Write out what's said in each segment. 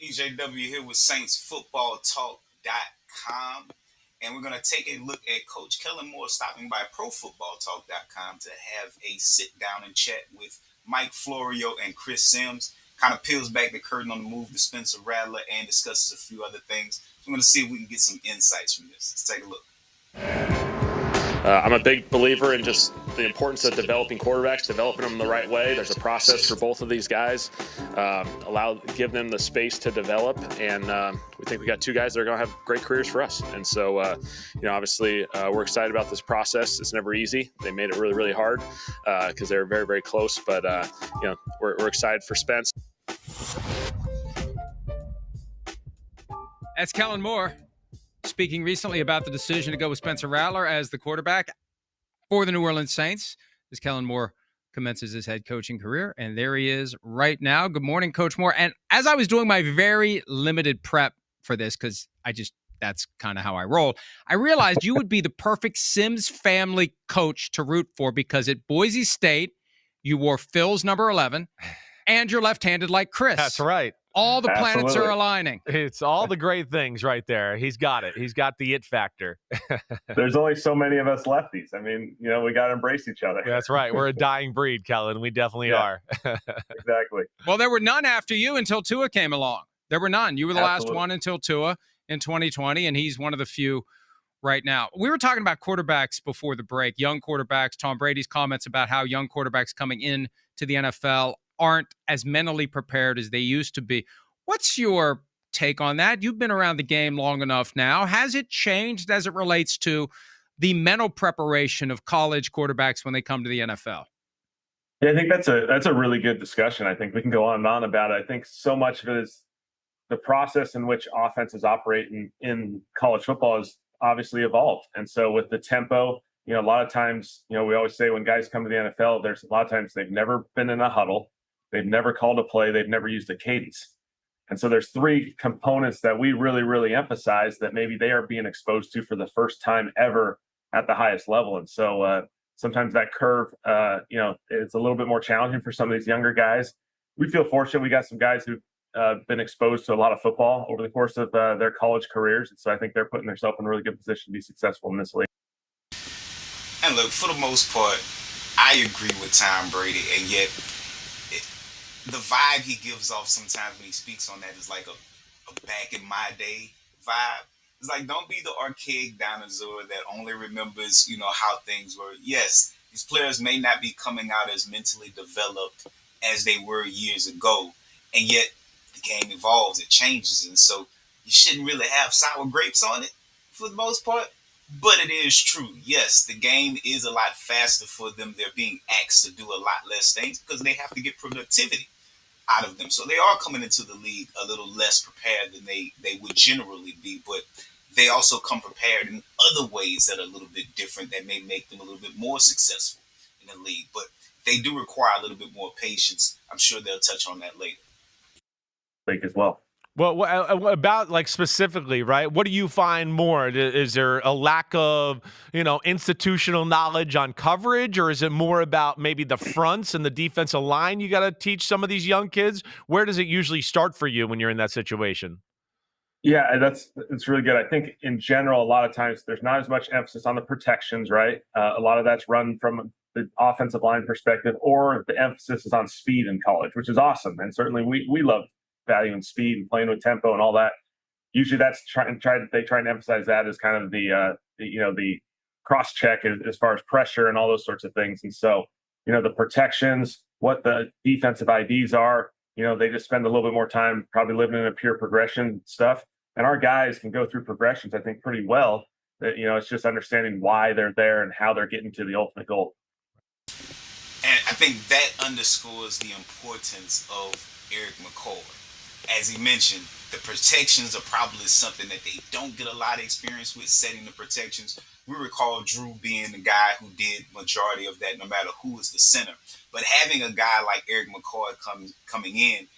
EJW here with SaintsFootballTalk.com. And we're going to take a look at Coach Kellen Moore stopping by ProFootballTalk.com to have a sit down and chat with Mike Florio and Chris Sims. Kind of peels back the curtain on the move to Spencer Rattler and discusses a few other things. So we're going to see if we can get some insights from this. Let's take a look. I'm a big believer in just the importance of developing quarterbacks, developing them the right way. There's a process for both of these guys. Give them the space to develop, and we think we got two guys that are going to have great careers for us. And so, obviously, we're excited about this process. It's never easy. They made it really, really hard because they were very, very close. But we're excited for Spence. That's Kellen Moore speaking recently about the decision to go with Spencer Rattler as the quarterback for the New Orleans Saints as Kellen Moore commences his head coaching career. And there he is right now. Good morning, Coach Moore. And as I was doing my very limited prep for this, because that's kind of how I roll, I realized you would be the perfect Sims family coach to root for because at Boise State, you wore Phil's number 11 and you're left-handed like Chris. That's right. All the planets are aligning. It's all the great things right there. He's got it. He's got the it factor. There's only so many of us lefties. I mean, we got to embrace each other. That's right. We're a dying breed, Kellen. We definitely are. Exactly. Well, there were none after you until Tua came along. There were none. You were the last one until Tua in 2020, and he's one of the few right now. We were talking about quarterbacks before the break, young quarterbacks, Tom Brady's comments about how young quarterbacks coming in to the NFL aren't as mentally prepared as they used to be. What's your take on that? You've been around the game long enough now. Has it changed as it relates to the mental preparation of college quarterbacks when they come to the NFL? Yeah, I think that's a really good discussion. I think we can go on and on about it. I think so much of it is the process in which offenses operate in college football has obviously evolved. And so with the tempo, a lot of times, we always say when guys come to the NFL, there's a lot of times they've never been in a huddle. They've never called a play. They've never used a cadence. And so there's three components that we really, really emphasize that maybe they are being exposed to for the first time ever at the highest level. And so sometimes that curve, it's a little bit more challenging for some of these younger guys. We feel fortunate. We got some guys who've been exposed to a lot of football over the course of their college careers. And so I think they're putting themselves in a really good position to be successful in this league. And look, for the most part, I agree with Tom Brady, and yet the vibe he gives off sometimes when he speaks on that is like a back in my day vibe. It's like, don't be the archaic dinosaur that only remembers, how things were. Yes, these players may not be coming out as mentally developed as they were years ago, and yet the game evolves, it changes, and so you shouldn't really have sour grapes on it for the most part. But it is true. Yes, the game is a lot faster for them. They're being asked to do a lot less things because they have to get productivity out of them. So they are coming into the league a little less prepared than they would generally be. But they also come prepared in other ways that are a little bit different that may make them a little bit more successful in the league. But they do require a little bit more patience. I'm sure they'll touch on that later. League as well. Well, what about specifically, right? What do you find more? Is there a lack of, institutional knowledge on coverage, or is it more about maybe the fronts and the defensive line you got to teach some of these young kids? Where does it usually start for you when you're in that situation? Yeah, that's really good. I think in general, a lot of times there's not as much emphasis on the protections, right? A lot of that's run from the offensive line perspective, or the emphasis is on speed in college, which is awesome. And certainly we love value and speed and playing with tempo and all that. Usually that's they try and emphasize that as kind of the cross check as far as pressure and all those sorts of things. And so, the protections, what the defensive IDs are, they just spend a little bit more time probably living in a pure progression stuff. And our guys can go through progressions, I think, pretty well. That, it's just understanding why they're there and how they're getting to the ultimate goal. And I think that underscores the importance of Eric McCoy. As he mentioned, the protections are probably something that they don't get a lot of experience with, setting the protections. We recall Drew being the guy who did majority of that no matter who is the center. But having a guy like Eric McCoy coming in,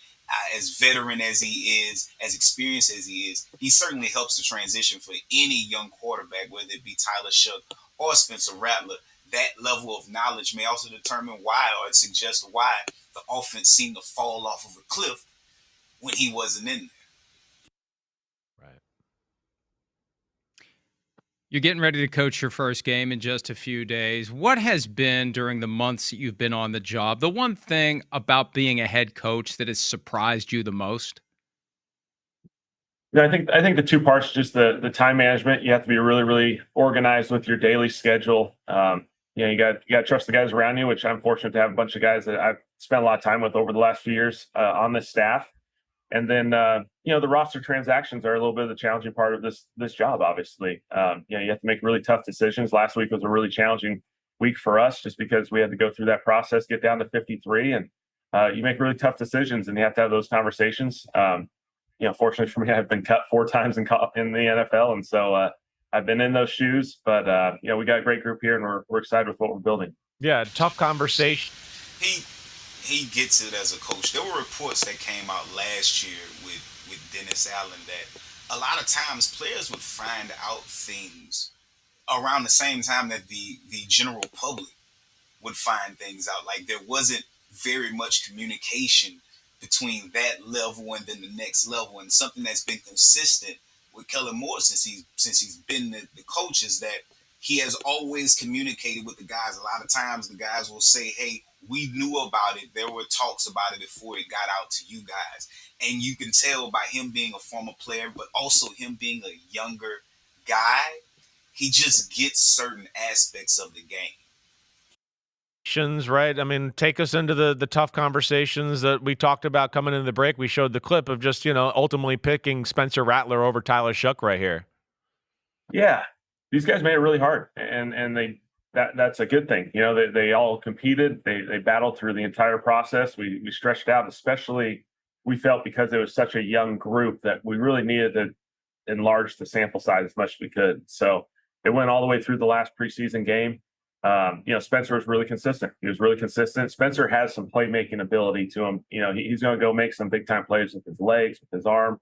as veteran as he is, as experienced as he is, he certainly helps the transition for any young quarterback, whether it be Tyler Shough or Spencer Rattler. That level of knowledge may also determine why, or suggest why, the offense seemed to fall off of a cliff when he wasn't in there. You're getting ready to coach your first game in just a few days. What has been, during the months that you've been on the job, the one thing about being a head coach that has surprised you the most? Yeah, I think the two parts, just the time management. You have to be really, really organized with your daily schedule. You got to trust the guys around you, which I'm fortunate to have a bunch of guys that I've spent a lot of time with over the last few years on this staff. And then the roster transactions are a little bit of the challenging part of this job. Obviously, you have to make really tough decisions. Last week was a really challenging week for us, just because we had to go through that process, get down to 53, and you make really tough decisions, and you have to have those conversations. Fortunately for me, I've been cut 4 times in the NFL, and so I've been in those shoes. But we got a great group here, and we're excited with what we're building. Yeah, tough conversation. He gets it as a coach. There were reports that came out last year with Dennis Allen that a lot of times players would find out things around the same time that the general public would find things out. Like, there wasn't very much communication between that level and then the next level. And something that's been consistent with Kellen Moore since he's been the coach is that he has always communicated with the guys. A lot of times the guys will say, hey, we knew about it. There were talks about it before it got out to you guys. And you can tell by him being a former player, but also him being a younger guy, he just gets certain aspects of the game. Right? I mean, take us into the tough conversations that we talked about coming into the break. We showed the clip of just, ultimately picking Spencer Rattler over Tyler Shough right here. Yeah, these guys made it really hard, and that's a good thing. They all competed. They battled through the entire process. We stretched out, especially we felt because it was such a young group that we really needed to enlarge the sample size as much as we could. So it went all the way through the last preseason game. Spencer was really consistent. He was really consistent. Spencer has some playmaking ability to him. He's going to go make some big time plays with his legs, with his arm.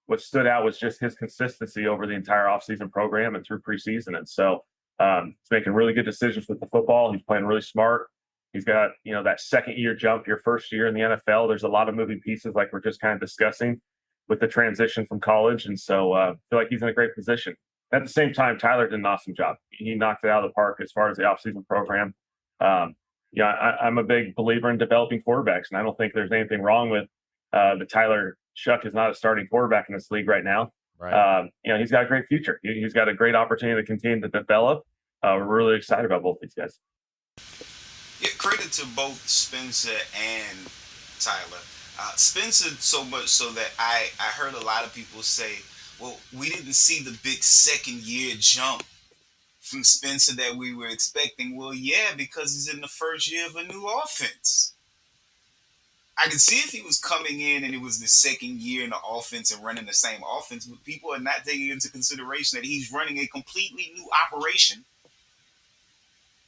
What stood out was just his consistency over the entire offseason program and through preseason. And so he's making really good decisions with the football. He's playing really smart. He's got, that second year jump, your first year in the NFL. There's a lot of moving pieces, like we're just kind of discussing, with the transition from college. And so I feel like he's in a great position. At the same time, Tyler did an awesome job. He knocked it out of the park as far as the offseason program. I'm a big believer in developing quarterbacks, and I don't think there's anything wrong with the Tyler Shough is not a starting quarterback in this league right now. Right. He's got a great future. He's got a great opportunity to continue to develop. We're really excited about both these guys. Yeah, credit to both Spencer and Tyler. Spencer, so much so that I heard a lot of people say, well, we didn't see the big second year jump from Spencer that we were expecting. Well, yeah, because he's in the first year of a new offense. I could see if he was coming in and it was the second year in the offense and running the same offense, but people are not taking into consideration that he's running a completely new operation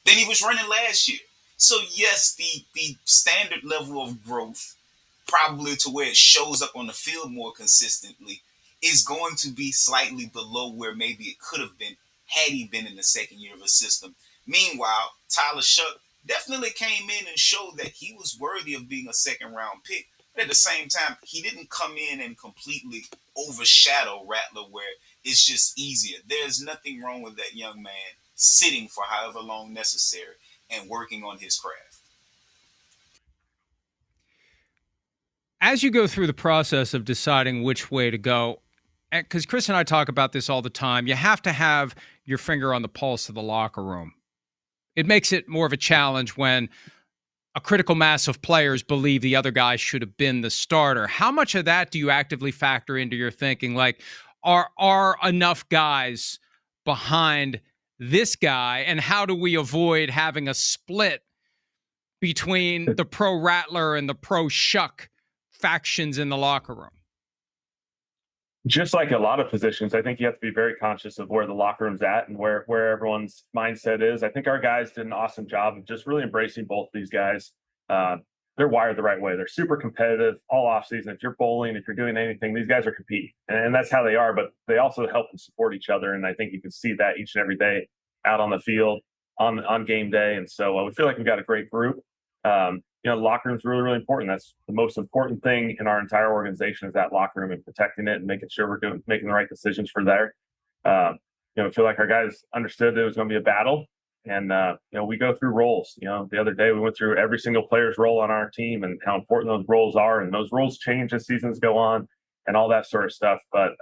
than he was running last year. So yes, the standard level of growth, probably to where it shows up on the field more consistently, is going to be slightly below where maybe it could have been had he been in the second year of a system. Meanwhile, Tyler Shough definitely came in and showed that he was worthy of being a second round pick. But at the same time, he didn't come in and completely overshadow Rattler where it's just easier. There's nothing wrong with that young man sitting for however long necessary and working on his craft. As you go through the process of deciding which way to go, because Chris and I talk about this all the time, you have to have your finger on the pulse of the locker room. It makes it more of a challenge when a critical mass of players believe the other guy should have been the starter. How much of that do you actively factor into your thinking? Like, are enough guys behind this guy, and how do we avoid having a split between the pro Rattler and the pro Shough factions in the locker room? Just like a lot of positions, I think you have to be very conscious of where the locker room's at and where everyone's mindset is. I think our guys did an awesome job of just really embracing both these guys. They're wired the right way. They're super competitive all offseason. If you're bowling, if you're doing anything, these guys are competing. And that's how they are, but they also help and support each other. And I think you can see that each and every day out on the field, on game day. And so we feel like we've got a great group. The locker room is really, really important. That's the most important thing in our entire organization, is that locker room and protecting it and making sure we're making the right decisions for there. I feel like our guys understood that it was going to be a battle. And, we go through roles. The other day we went through every single player's role on our team and how important those roles are. And those roles change as seasons go on and all that sort of stuff. But,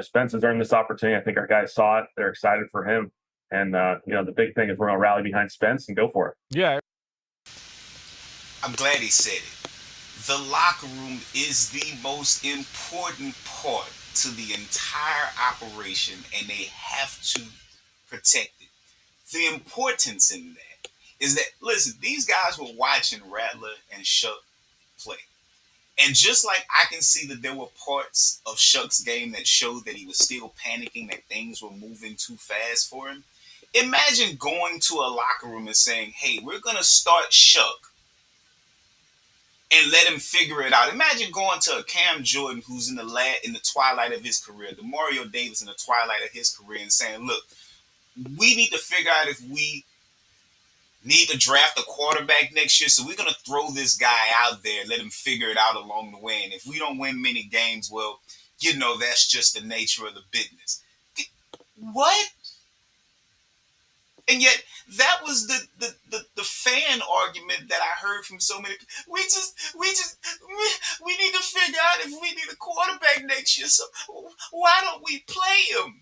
Spence has earned this opportunity. I think our guys saw it. They're excited for him. And, the big thing is we're going to rally behind Spence and go for it. Yeah. I'm glad he said it. The locker room is the most important part to the entire operation, and they have to protect it. The importance in that is that, listen, these guys were watching Rattler and Shuck play. And just like I can see that there were parts of Shuck's game that showed that he was still panicking, that things were moving too fast for him. Imagine going to a locker room and saying, hey, we're going to start Shuck and let him figure it out. Imagine going to a Cam Jordan who's in the twilight of his career, the Mario Davis in the twilight of his career, and saying, look, we need to figure out if we need to draft a quarterback next year. So we're going to throw this guy out there, let him figure it out along the way. And if we don't win many games, well, that's just the nature of the business. What? And yet that was the fan argument that I heard from so many people. We need to figure out if we need a quarterback next year. So why don't we play him?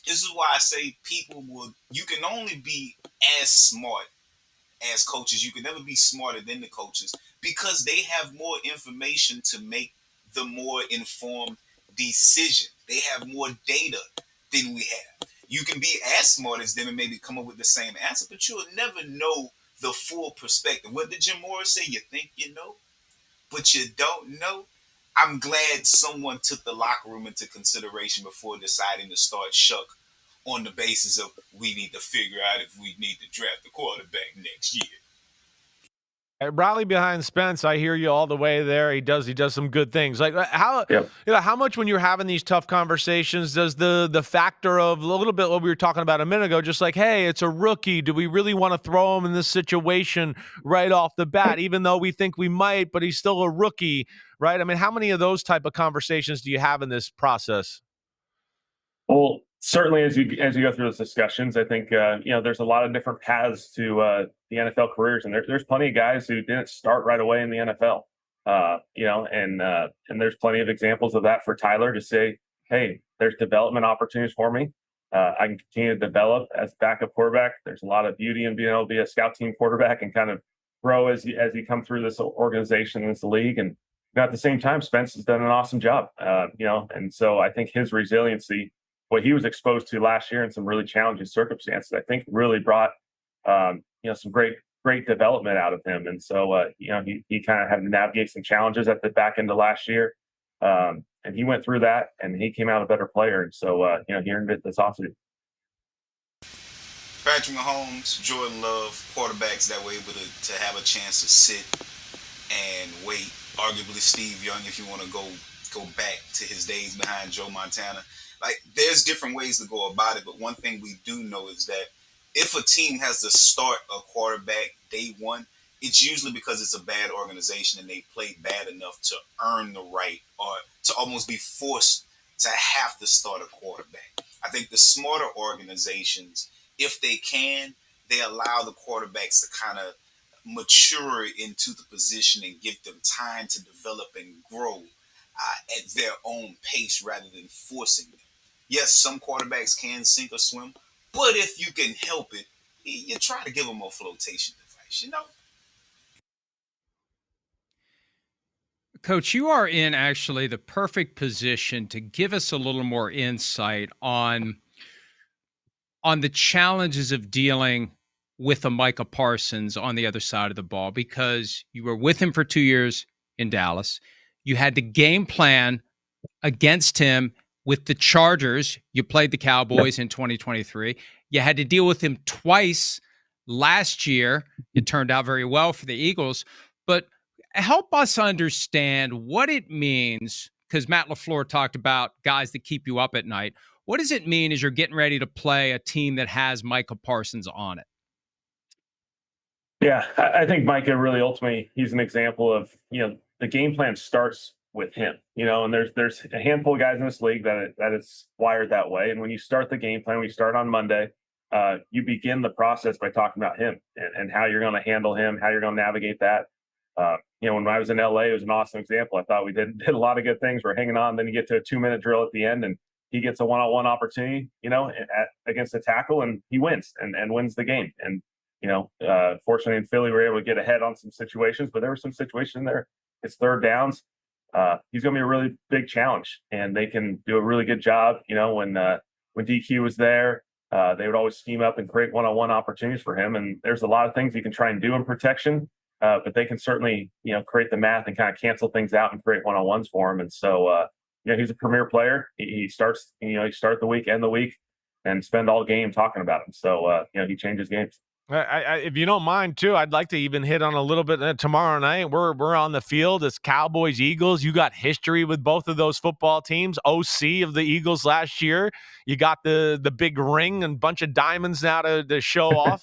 This is why I say you can only be as smart as coaches. You can never be smarter than the coaches because they have more information to make the more informed decision. They have more data than we have. You can be as smart as them and maybe come up with the same answer, but you'll never know the full perspective. What did Jim Moore say? You think you know, but you don't know. I'm glad someone took the locker room into consideration before deciding to start Shuck on the basis of we need to figure out if we need to draft a quarterback next year. Rally behind Spence. I hear you all the way there. He does some good things. Like how how much when you're having these tough conversations does the factor of a little bit what we were talking about a minute ago, just like, hey, it's a rookie. Do we really want to throw him in this situation right off the bat, even though we think we might, but he's still a rookie, right? I mean, how many of those type of conversations do you have in this process? Well, certainly as you go through those discussions, I think there's a lot of different paths to the NFL careers, and there's plenty of guys who didn't start right away in the NFL. And there's plenty of examples of that for Tyler to say, hey, there's development opportunities for me. I can continue to develop as backup quarterback. There's a lot of beauty in being able to be a scout team quarterback and kind of grow as you come through this organization and this league. And at the same time, Spence has done an awesome job. And so I think his resiliency, what he was exposed to last year in some really challenging circumstances, I think really brought, some great development out of him. And so, he kind of had to navigate some challenges at the back end of last year. And he went through that and he came out a better player. And so, he earned it this offseason. Patrick Mahomes, Jordan Love, quarterbacks that were able to have a chance to sit and wait. Arguably Steve Young, if you want to go back to his days behind Joe Montana. Like, there's different ways to go about it, but one thing we do know is that if a team has to start a quarterback day one, it's usually because it's a bad organization and they played bad enough to earn the right or to almost be forced to have to start a quarterback. I think the smarter organizations, if they can, they allow the quarterbacks to kind of mature into the position and give them time to develop and grow at their own pace rather than forcing them. Yes, some quarterbacks can sink or swim, but if you can help it, you try to give them a flotation device, Coach, you are in actually the perfect position to give us a little more insight on the challenges of dealing with a Micah Parsons on the other side of the ball, because you were with him for 2 years in Dallas. You had the game plan against him with the Chargers. You played the Cowboys in 2023. You had to deal with him twice last year. It turned out very well for the Eagles. But help us understand what it means, because Matt LaFleur talked about guys that keep you up at night. What does it mean as you're getting ready to play a team that has Micah Parsons on it? Yeah, I think Micah really ultimately, he's an example of, the game plan starts with him, and there's a handful of guys in this league that is wired that way. And when you start the game plan, when you start on Monday, you begin the process by talking about him and how you're going to handle him, how you're going to navigate that. When I was in LA, it was an awesome example. I thought we did a lot of good things. We're hanging on. Then you get to a 2-minute drill at the end, and he gets a one-on-one opportunity, against a tackle, and he wins and wins the game. And fortunately in Philly, we were able to get ahead on some situations, but there were some situations there. It's third downs. He's going to be a really big challenge, and they can do a really good job. When DQ was there, they would always scheme up and create one-on-one opportunities for him. And there's a lot of things you can try and do in protection, but they can certainly, create the math and kind of cancel things out and create one-on-ones for him. And so, he's a premier player. He starts, he start the week, end the week, and spend all game talking about him. So, he changes games. If you don't mind, too, I'd like to even hit on a little bit tomorrow night. We're on the field. It's Cowboys, Eagles. You got history with both of those football teams. OC of the Eagles last year. You got the big ring and bunch of diamonds now to show off.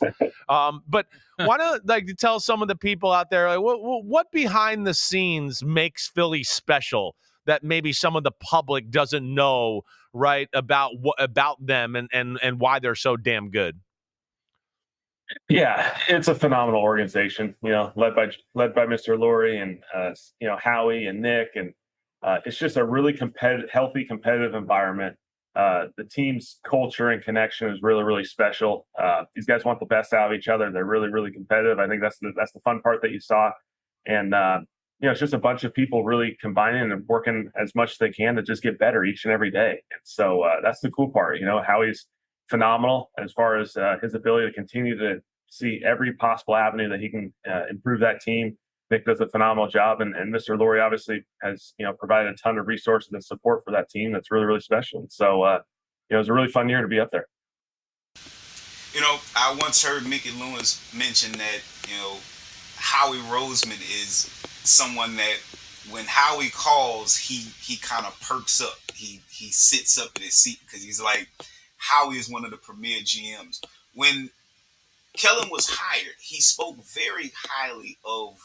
But why don't you tell some of the people out there what behind the scenes makes Philly special that maybe some of the public doesn't know, right, about them and why they're so damn good? Yeah, it's a phenomenal organization, led by Mr. Lurie and Howie and Nick, and it's just a really healthy competitive environment. The team's culture and connection is really, really special. These guys want the best out of each other. They're really, really competitive. I think that's the fun part that you saw, and it's just a bunch of people really combining and working as much as they can to just get better each and every day. And so that's the cool part. Howie's phenomenal as far as his ability to continue to see every possible avenue that he can improve that team. Nick does a phenomenal job, and Mr. Lurie obviously has provided a ton of resources and support for that team. That's really, really special. And so it was a really fun year to be up there. I once heard Mickey Loomis mention that Howie Roseman is someone that when Howie calls, he kind of perks up. He sits up in his seat because he's like, Howie is one of the premier GMs. When Kellen was hired, he spoke very highly of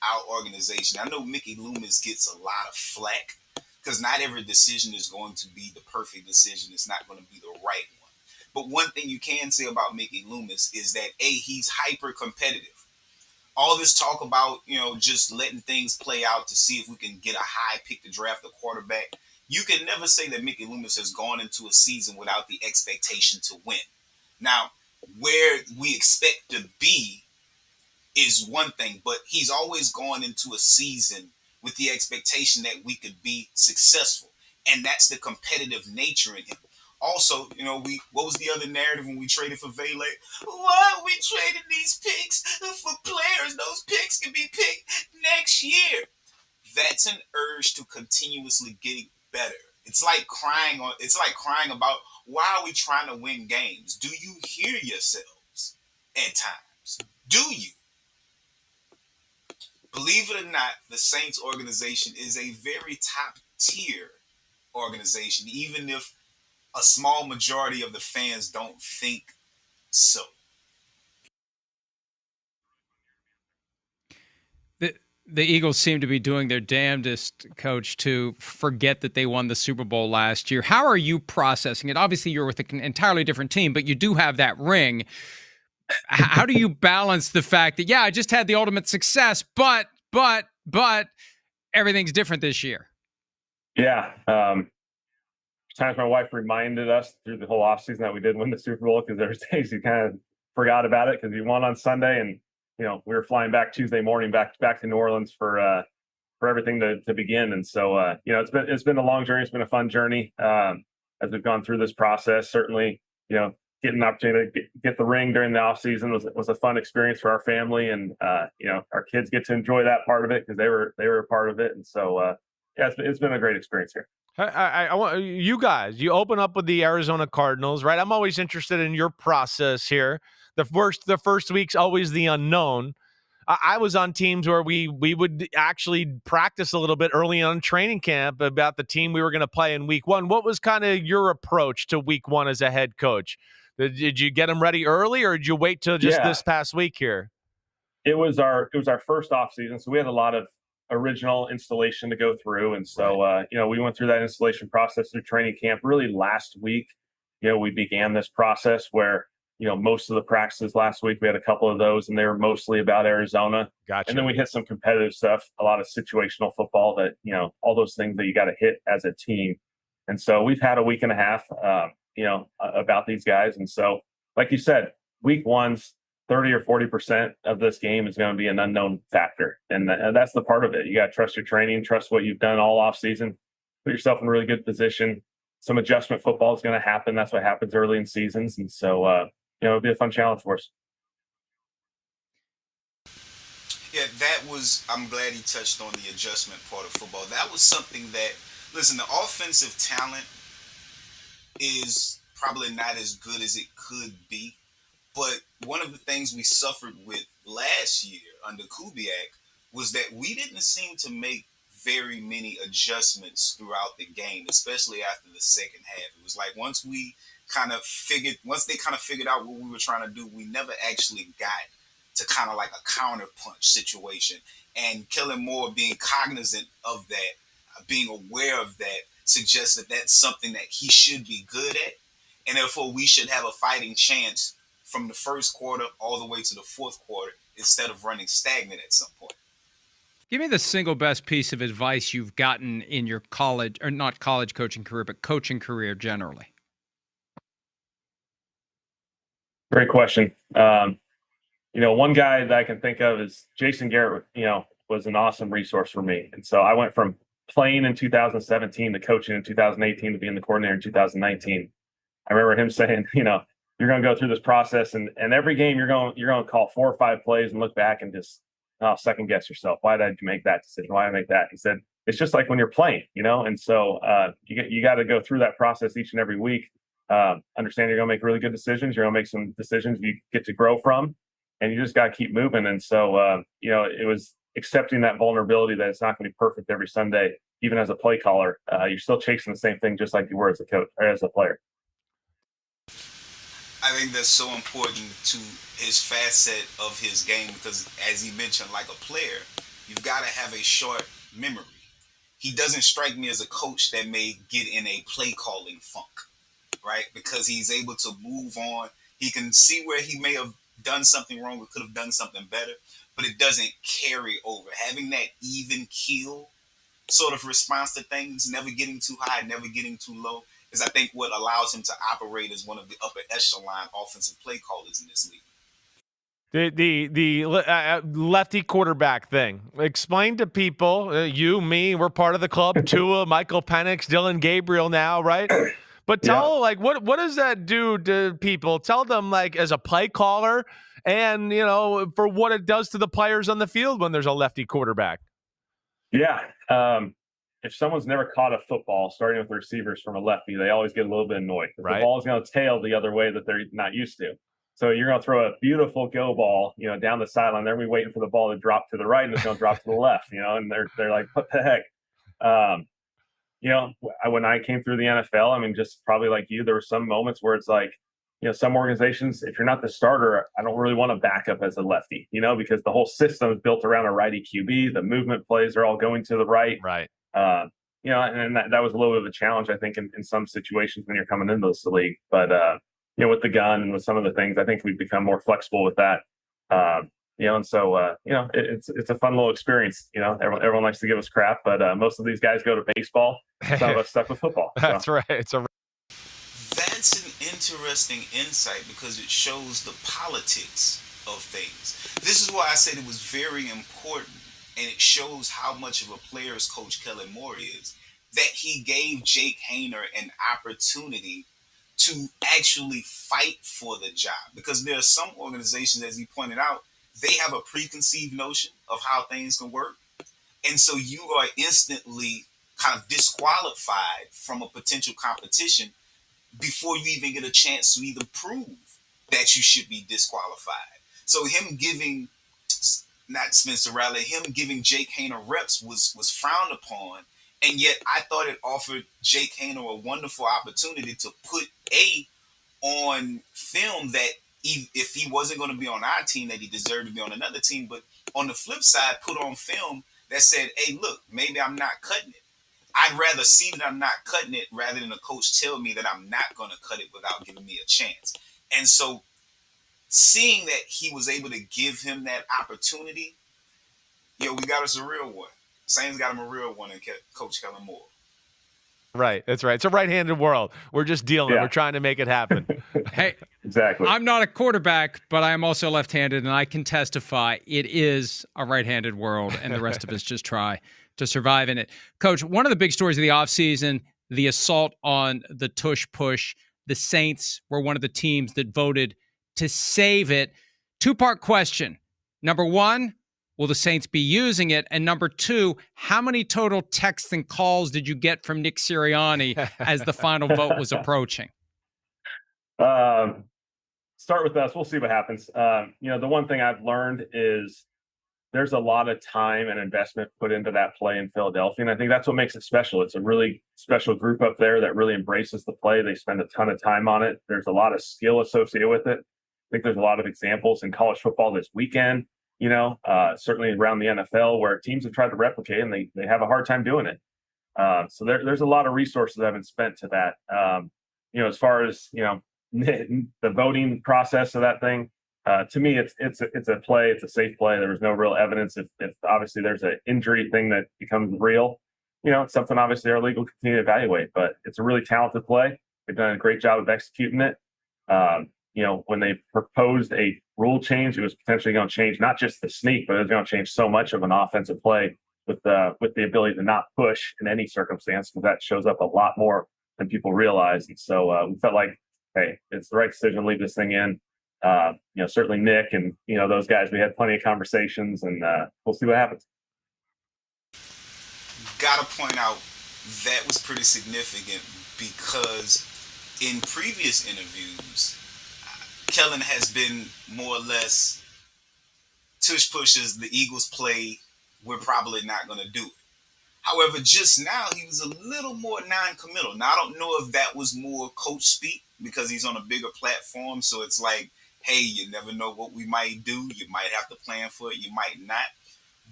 our organization. I know Mickey Loomis gets a lot of flack because not every decision is going to be the perfect decision. It's not going to be the right one. But one thing you can say about Mickey Loomis is that, he's hyper competitive. All this talk about, just letting things play out to see if we can get a high pick to draft a quarterback. You can never say that Mickey Loomis has gone into a season without the expectation to win. Now, where we expect to be is one thing, but he's always gone into a season with the expectation that we could be successful. And that's the competitive nature in him. Also, what was the other narrative when we traded for Vele? Why are we trading these picks for players? Those picks can be picked next year. That's an urge to continuously get better. It's like crying about, why are we trying to win games? Do you hear yourselves at times? Do you? Believe it or not, the Saints organization is a very top tier organization, even if a small majority of the fans don't think so. The Eagles seem to be doing their damnedest, Coach, to forget that they won the Super Bowl last year. How are you processing it? Obviously, you're with an entirely different team, but you do have that ring. How do you balance the fact that, I just had the ultimate success, but everything's different this year? Yeah. Times my wife reminded us through the whole offseason that we did win the Super Bowl, because there was days you kind of forgot about it because we won on Sunday, and we were flying back Tuesday morning back to New Orleans for everything to begin. And so it's been a long journey. It's been a fun journey as we've gone through this process. Certainly, getting an opportunity to get the ring during the offseason was a fun experience for our family, and our kids get to enjoy that part of it because they were a part of it. And so it's been a great experience here. I want you guys. You open up with the Arizona Cardinals, right? I'm always interested in your process here. The first week's always the unknown. I was on teams where we would actually practice a little bit early on training camp about the team we were going to play in week one. What was kind of your approach to week one as a head coach? Did you get them ready early, or did you wait till just this past week here? It was our first off season, so we had a lot of original installation to go through. And so, we went through that installation process through training camp. Really last week, we began this process where, most of the practices last week, we had a couple of those, and they were mostly about Arizona. Gotcha. And then we hit some competitive stuff, a lot of situational football that, all those things that you got to hit as a team. And so we've had a week and a half, about these guys. And so, like you said, week one's 30 or 40% of this game is going to be an unknown factor. And that's the part of it. You got to trust your training, trust what you've done all off season, put yourself in a really good position. Some adjustment football is going to happen. That's what happens early in seasons. And so, it'll be a fun challenge for us. Yeah, I'm glad he touched on the adjustment part of football. That was something that, listen, the offensive talent is probably not as good as it could be. But one of the things we suffered with last year under Kubiak was that we didn't seem to make very many adjustments throughout the game, especially after the second half. It was like once they kind of figured out what we were trying to do, we never actually got to kind of like a counter punch situation. And Kellen Moore being cognizant of that, being aware of that, suggests that that's something that he should be good at. And therefore we should have a fighting chance from the first quarter all the way to the fourth quarter instead of running stagnant at some point. Give me the single best piece of advice you've gotten in your college, or not college coaching career, but coaching career generally. Great question. One guy that I can think of is Jason Garrett, was an awesome resource for me. And so I went from playing in 2017 to coaching in 2018 to being the coordinator in 2019. I remember him saying, you're going to go through this process, and every game you're going to call 4 or 5 plays and look back and just second guess yourself. Why did you make that decision? Why did I make that? He said, it's just like when you're playing, and so you got to go through that process each and every week. Understand you're going to make really good decisions. You're going to make some decisions you get to grow from, and you just got to keep moving. And so, it was accepting that vulnerability that it's not going to be perfect every Sunday, even as a play caller. You're still chasing the same thing just like you were as a coach or as a player. I think that's so important to his facet of his game because, as he mentioned, like a player, you've got to have a short memory. He doesn't strike me as a coach that may get in a play calling funk, right? Because he's able to move on. He can see where he may have done something wrong or could have done something better, but it doesn't carry over. Having that even keel sort of response to things, never getting too high, never getting too low, is I think what allows him to operate as one of the upper echelon offensive play callers in this league. The lefty quarterback thing. Explain to people, you, me, we're part of the club. Tua, Michael Penix, Dylan Gabriel now, right? But tell what does that do to people? Tell them as a play caller and for what it does to the players on the field when there's a lefty quarterback. Yeah. If someone's never caught a football, starting with the receivers from a lefty, they always get a little bit annoyed. Right. The ball is going to tail the other way that they're not used to. So you're going to throw a beautiful go ball, down the sideline. They're waiting for the ball to drop to the right, and it's going to drop to the left, and they're like, what the heck? When I came through the NFL, just probably like you, there were some moments where it's like, some organizations, if you're not the starter, I don't really want to back up as a lefty, because the whole system is built around a righty QB. The movement plays are all going to the right. Right. And that was a little bit of a challenge, I think, in some situations when you're coming into this league. But, with the gun and with some of the things, I think we've become more flexible with that. And so, it's a fun little experience. Everyone likes to give us crap, but most of these guys go to baseball. Some of us stuck with football. So. That's right. That's an interesting insight because it shows the politics of things. This is why I said it was very important, and it shows how much of a player's coach Kellen Moore is, that he gave Jake Haener an opportunity to actually fight for the job. Because there are some organizations, as he pointed out, they have a preconceived notion of how things can work. And so you are instantly kind of disqualified from a potential competition before you even get a chance to either prove that you should be disqualified. So him giving, not Spencer Rattler, him giving Jake Haener reps was frowned upon. And yet I thought it offered Jake Haener a wonderful opportunity to put on film that if he wasn't going to be on our team, that he deserved to be on another team. But on the flip side, put on film that said, hey, look, maybe I'm not cutting it. I'd rather see that I'm not cutting it rather than a coach tell me that I'm not going to cut it without giving me a chance. And so seeing that he was able to give him that opportunity, we got us a real one. Saints got him a real one in Coach Kellen Moore. Right. That's right. It's a right-handed world. We're just dealing. We're trying to make it happen. Hey, exactly. I'm not a quarterback, but I am also left-handed, and I can testify it is a right-handed world, and the rest of us just try to survive in it. Coach, one of the big stories of the offseason, the assault on the tush push. The Saints were one of the teams that voted to save it. Two-part question. Number one, will the Saints be using it? And number two, how many total texts and calls did you get from Nick Sirianni as the final vote was approaching? Start with us. We'll see what happens. The one thing I've learned is there's a lot of time and investment put into that play in Philadelphia. And I think that's what makes it special. It's a really special group up there that really embraces the play. They spend a ton of time on it. There's a lot of skill associated with it. I think there's a lot of examples in college football this weekend, certainly around the NFL where teams have tried to replicate and they have a hard time doing it. So there's a lot of resources that have been spent to that. As far as, the voting process of that thing, to me, it's a play. It's a safe play. There was no real evidence. If obviously there's an injury thing that becomes real, it's something obviously our league will continue to evaluate. But it's a really talented play. They've done a great job of executing it. When they proposed a rule change, it was potentially going to change not just the sneak, but it was going to change so much of an offensive play with the ability to not push in any circumstance, because that shows up a lot more than people realize. And so we felt like, hey, it's the right decision to leave this thing in. Certainly Nick and, those guys, we had plenty of conversations, and we'll see what happens. Gotta point out that was pretty significant because in previous interviews, Kellen has been more or less tush pushes the Eagles play, we're probably not going to do it. However, just now he was a little more non-committal. Now, I don't know if that was more coach speak because he's on a bigger platform. So it's like, hey, you never know what we might do. You might have to plan for it. You might not.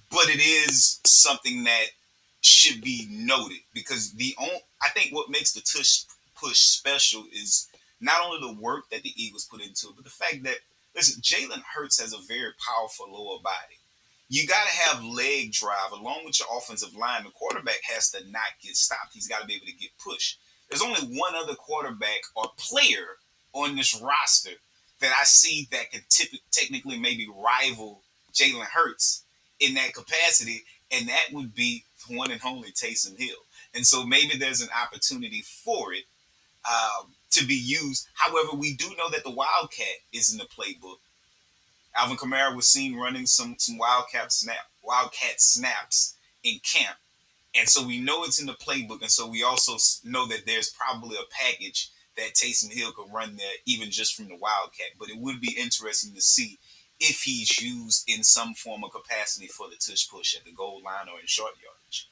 But it is something that should be noted because I think what makes the tush push special is not only the work that the Eagles put into it, but the fact that, listen, Jalen Hurts has a very powerful lower body. You got to have leg drive along with your offensive line. The quarterback has to not get stopped. He's got to be able to get pushed. There's only one other quarterback or player on this roster that I see that can technically maybe rival Jalen Hurts in that capacity, and that would be the one and only Taysom Hill. And so maybe there's an opportunity for it to be used. However, we do know that the Wildcat is in the playbook. Alvin Kamara was seen running some Wildcat snaps in camp. And so we know it's in the playbook. And so we also know that there's probably a package that Taysom Hill could run there, even just from the Wildcat. But it would be interesting to see if he's used in some form of capacity for the tush push at the goal line or in short yardage.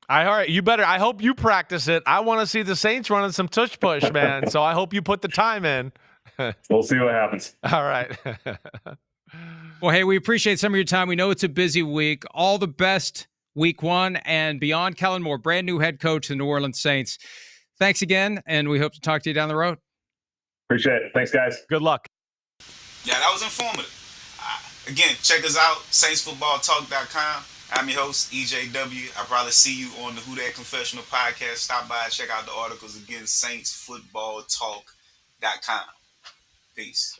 All right, you better. I hope you practice it. I want to see the Saints running some tush push, man. So I hope you put the time in. We'll see what happens. All right. Well, hey, we appreciate some of your time. We know it's a busy week. All the best week one and beyond. Kellen Moore, brand new head coach of the New Orleans Saints. Thanks again, and we hope to talk to you down the road. Appreciate it. Thanks, guys. Good luck. Yeah, that was informative. Again, check us out, SaintsFootballTalk.com. I'm your host, EJW. I'll probably see you on the Who Dat Confessional podcast. Stop by, check out the articles. Again, SaintsFootballTalk.com. Peace.